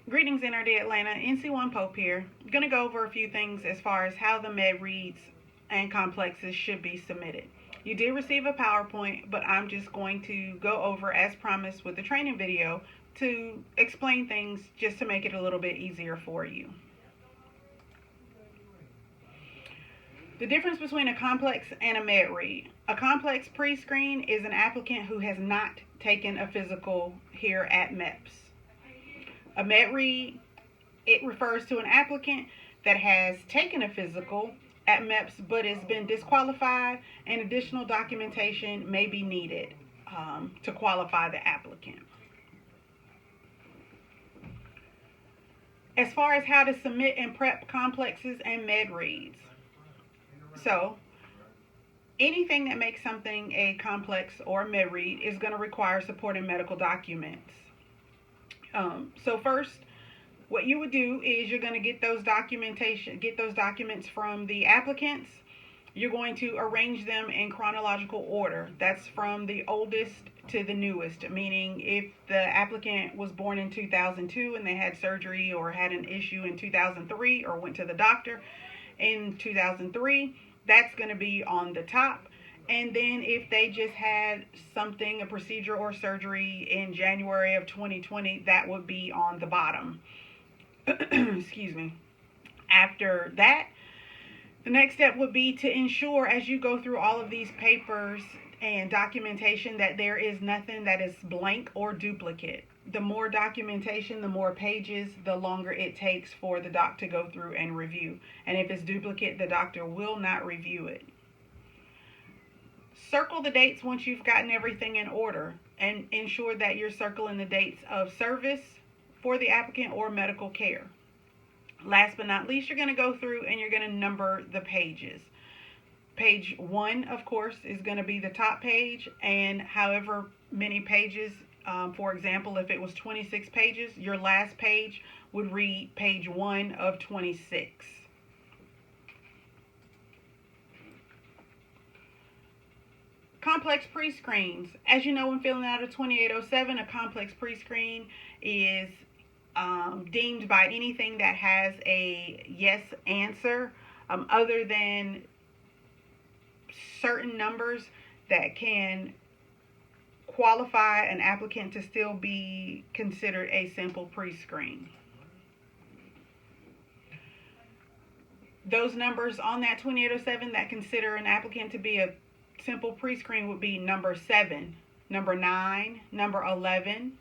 Greetings, NRD Atlanta. NC1 Pope here. I'm going to go over a few things as far as how the med reads and complexes should be submitted. You did receive a PowerPoint, but I'm just going to go over, as promised with the training video, to explain things just to make it a little bit easier for you. The difference between a complex and a med read. A complex pre-screen is an applicant who has not taken a physical here at MEPS. A med read, it refers to an applicant that has taken a physical at MEPS but has been disqualified, and additional documentation may be needed to qualify the applicant. As far as how to submit and prep complexes and med reads. So, anything that makes something a complex or med read is going to require supporting medical documents. So first, what you would do is you're going to get those documents from the applicants. You're going to arrange them in chronological order. That's from the oldest to the newest, meaning if the applicant was born in 2002 and they had surgery or had an issue in 2003 or went to the doctor in 2003, that's going to be on the top. And then if they just had something, a procedure or surgery in January of 2020, that would be on the bottom. Excuse me. After that, the next step would be to ensure, as you go through all of these papers and documentation, that there is nothing that is blank or duplicate. The more documentation, the more pages, the longer it takes for the doc to go through and review. And if it's duplicate, the doctor will not review it. Circle the dates once you've gotten everything in order, and ensure that you're circling the dates of service for the applicant or medical care. Last but not least, you're going to go through and you're going to number the pages. Page 1, of course, is going to be the top page, and however many pages, for example, if it was 26 pages, your last page would read page 1 of 26. Complex pre-screens. As you know, when filling out a 2807, a complex pre-screen is deemed by anything that has a yes answer, other than certain numbers that can qualify an applicant to still be considered a simple pre-screen. Those numbers on that 2807 that consider an applicant to be a simple pre-screen would be number 7, number 9, number 11,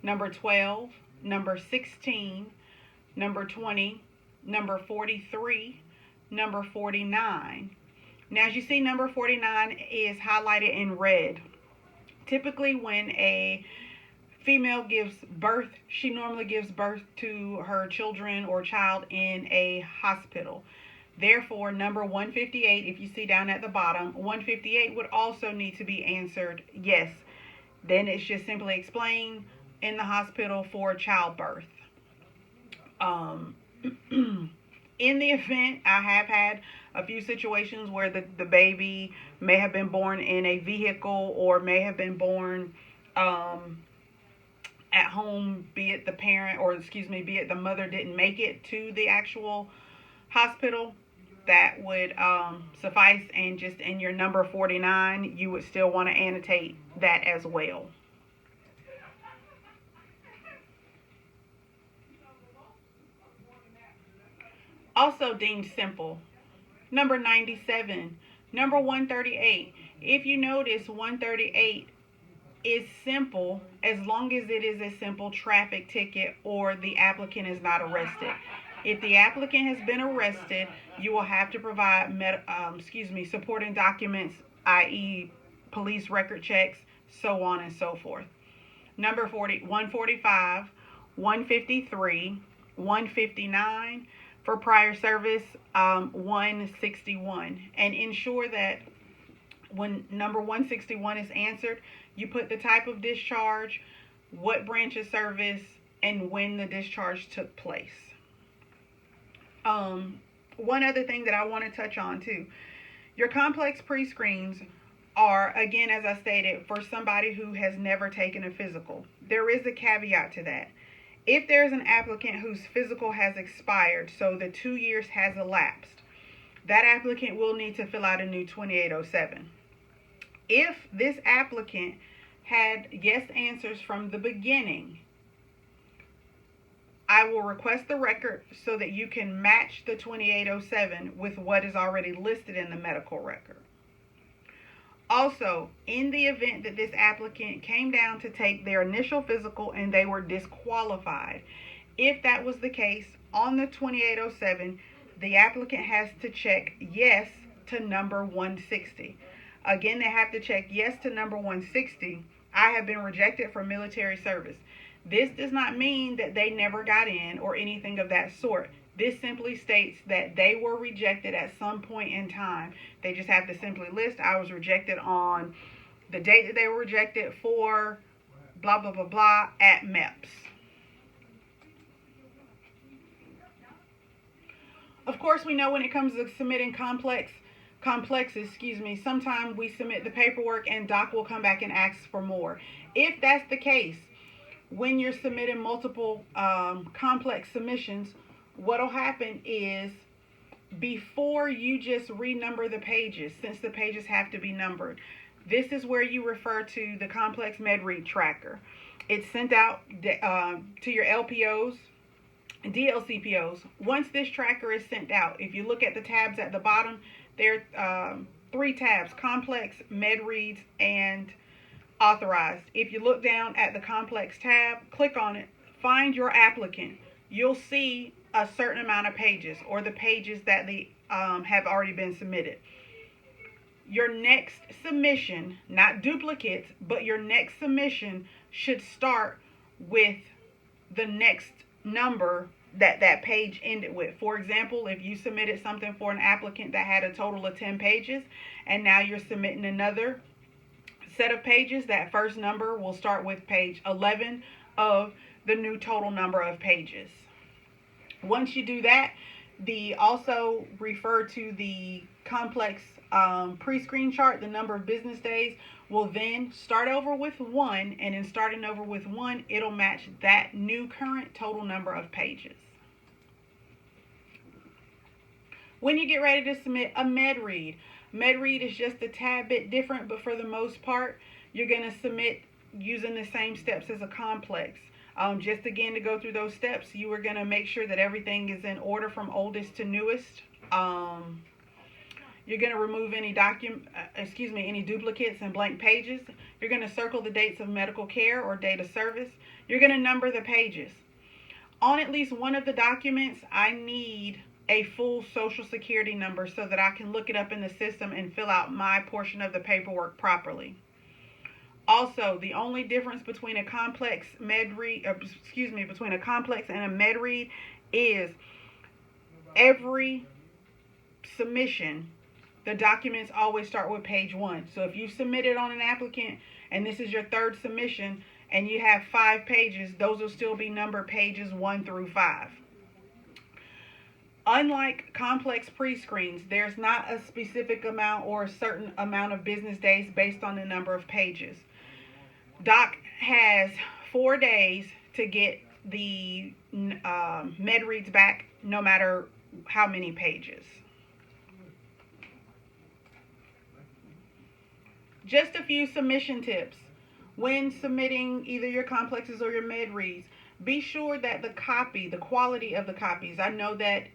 number 12, number 16, number 20, number 43, number 49. Now, as you see, number 49 is highlighted in red. Typically, when a female gives birth, she normally gives birth to her children or child in a hospital. Therefore, number 158, if you see down at the bottom, 158 would also need to be answered yes. Then it's just simply explained in the hospital for childbirth. In the event, I have had a few situations where the baby may have been born in a vehicle or may have been born at home, be it the parent or, be it the mother didn't make it to the actual hospital. That would suffice, and just in your number 49, you would still want to annotate that as well. Also deemed simple, number 97, number 138. If you notice, 138 is simple as long as it is a simple traffic ticket or the applicant is not arrested. If the applicant has been arrested, you will have to provide supporting documents, i.e. police record checks, so on and so forth. Number 145, 153, 159. For prior service, 161. And ensure that when number 161 is answered, you put the type of discharge, what branch of service, and when the discharge took place. One other thing that I want to touch on too, your complex pre-screens are, again, as I stated, for somebody who has never taken a physical. There is a caveat to that. If there's an applicant whose physical has expired, so the 2 years has elapsed, that applicant will need to fill out a new 2807. If this applicant had yes answers from the beginning, I will request the record so that you can match the 2807 with what is already listed in the medical record. Also, in the event that this applicant came down to take their initial physical and they were disqualified, if that was the case, on the 2807, the applicant has to check yes to number 160. Again, they have to check yes to number 160. I have been rejected for military service. This does not mean that they never got in or anything of that sort. This simply states that they were rejected at some point in time. They just have to simply list, I was rejected on the date that they were rejected for, blah, blah, blah, blah, at MEPS. Of course, we know when it comes to submitting complexes, sometimes we submit the paperwork and doc will come back and ask for more. If that's the case, when you're submitting multiple complex submissions, what'll happen is before you just renumber the pages, since the pages have to be numbered, this is where you refer to the complex MedRead tracker. It's sent out to your LPOs DLCPOs. Once this tracker is sent out, if you look at the tabs at the bottom, there are 3 tabs: complex, med reads, and authorized. If you look down at the complex tab, click on it, find your applicant. You'll see a certain amount of pages, or the pages that have already been submitted. Your next submission, not duplicates, but your next submission should start with the next number that page ended with. For example, if you submitted something for an applicant that had a total of 10 pages, and now you're submitting another set of pages, that first number will start with page 11 of the new total number of pages. Once you do that, also refer to the complex pre-screen chart, the number of business days will then start over with 1, and in starting over with 1, it'll match that new current total number of pages. When you get ready to submit a MedRead, MedRead is just a tad bit different, but for the most part, you're going to submit using the same steps as a complex. Just again, to go through those steps, you are going to make sure that everything is in order from oldest to newest. You're going to remove any any duplicates and blank pages. You're going to circle the dates of medical care or date of service. You're going to number the pages. On at least one of the documents, I need a full social security number so that I can look it up in the system and fill out my portion of the paperwork properly. Also, the only difference between a complex between a complex and a MedRead is every submission, the documents always start with page 1. So if you submitted on an applicant and this is your 3rd submission and you have 5 pages, those will still be numbered pages 1 through 5. Unlike complex pre-screens, there's not a specific amount or a certain amount of business days based on the number of pages. Doc has 4 days to get the med reads back, no matter how many pages. Just a few submission tips. When submitting either your complexes or your med reads, be sure that the quality of the copies, I know that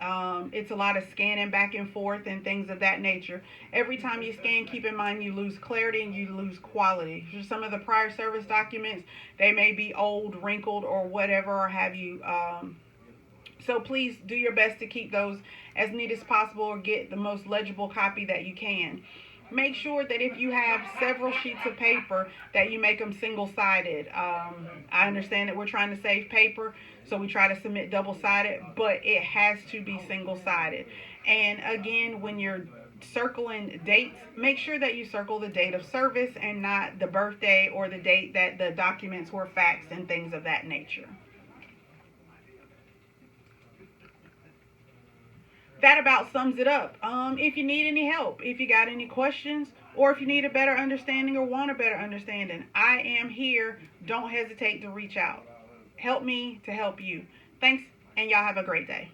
it's a lot of scanning back and forth and things of that nature. Every time you scan, keep in mind you lose clarity and you lose quality. For some of the prior service documents, they may be old, wrinkled, or whatever, or have you. So please do your best to keep those as neat as possible or get the most legible copy that you can. Make sure that if you have several sheets of paper that you make them single-sided. I understand that we're trying to save paper, so we try to submit double-sided, but it has to be single-sided. And again, when you're circling dates, make sure that you circle the date of service and not the birthday or the date that the documents were faxed and things of that nature. That about sums it up. If you need any help, if you got any questions, or if you need a better understanding or want a better understanding, I am here. Don't hesitate to reach out. Help me to help you. Thanks, and y'all have a great day.